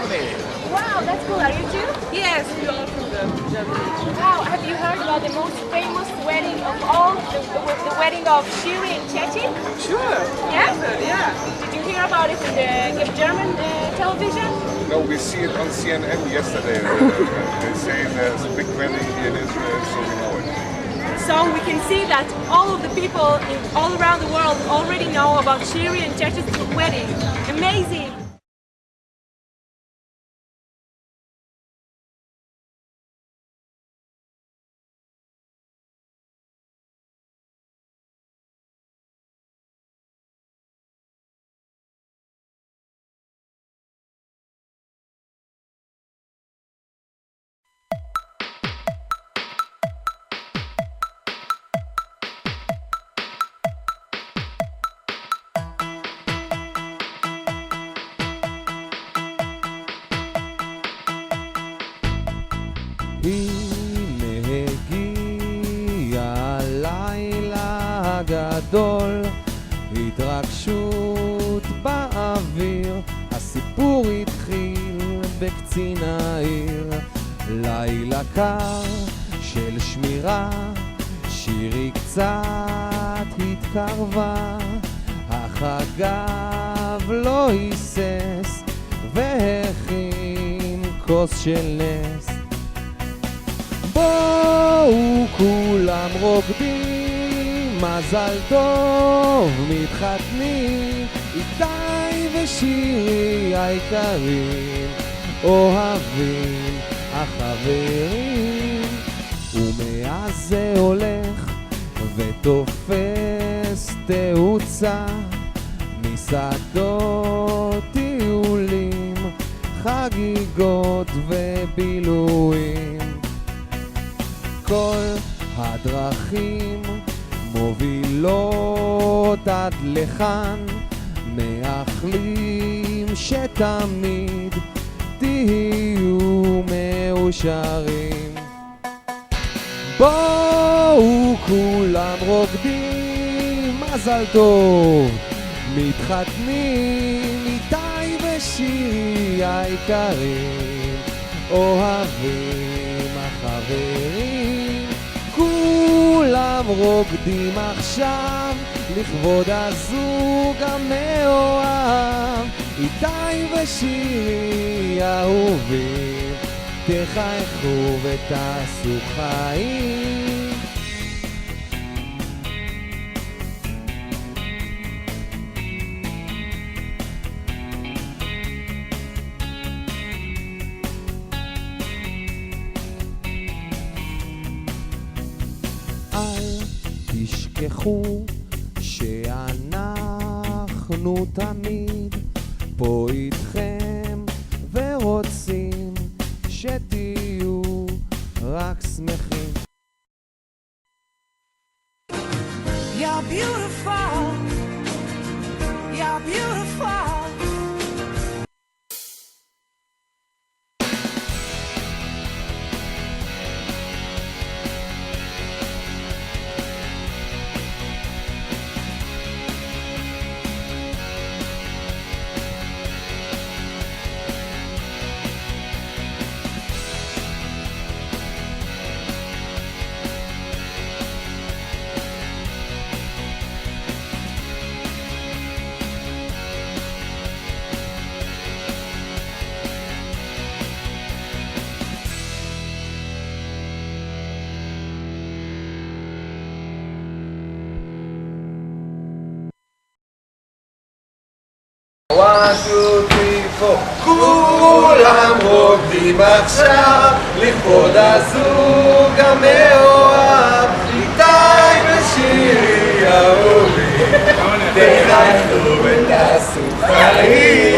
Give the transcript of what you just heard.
Germany. Wow, that's cool. Are you too? Yes, we are from Germany. Wow, have you heard about the most famous wedding of all, the wedding of Shiri and Chechi? Sure. Yeah? Yeah. Did you hear about it in the German television? No, we see it on CNN yesterday. They say there's a big wedding here in Israel, so we know it. So we can see that all of the people all around the world already know about Shiri and Chechi's wedding. Amazing! הנה הגיע הלילה הגדול, התרגשות באוויר, הסיפור התחיל בקצין העיר. לילה קר של שמירה, שירי קצת התקרבה, החגב לא היסס והכין כוס של נס. בואו כולם רוקדים, מזל טוב מתחתנים, איתי ושירי היקרים, אוהבים החברים. ומאז זה הולך ותופס תאוצה, מסעדות, טיולים, חגיגות ובילויים. כל הדרכים מובילות עד לכאן, מאחלים שתמיד תהיו מאושרים. בואו כולם רוקדים, מזל טוב מתחתנים, איתי ושירי היקרים, אוהבים החברים. כולם רוקדים עכשיו לכבוד הזוג המאוהב, איתי ושירי אהובים, תחייכו ותעשו חיים. אל תשכחו שאנחנו תמיד פה איתכם ורוצים שתהיו רק שמחים. You're beautiful, you're beautiful. One, two, three, four. כולם רוקדים עכשיו לכבוד הזוג המאוהב, איתי ושירי אהובים, תחייכו ותעשו חיים.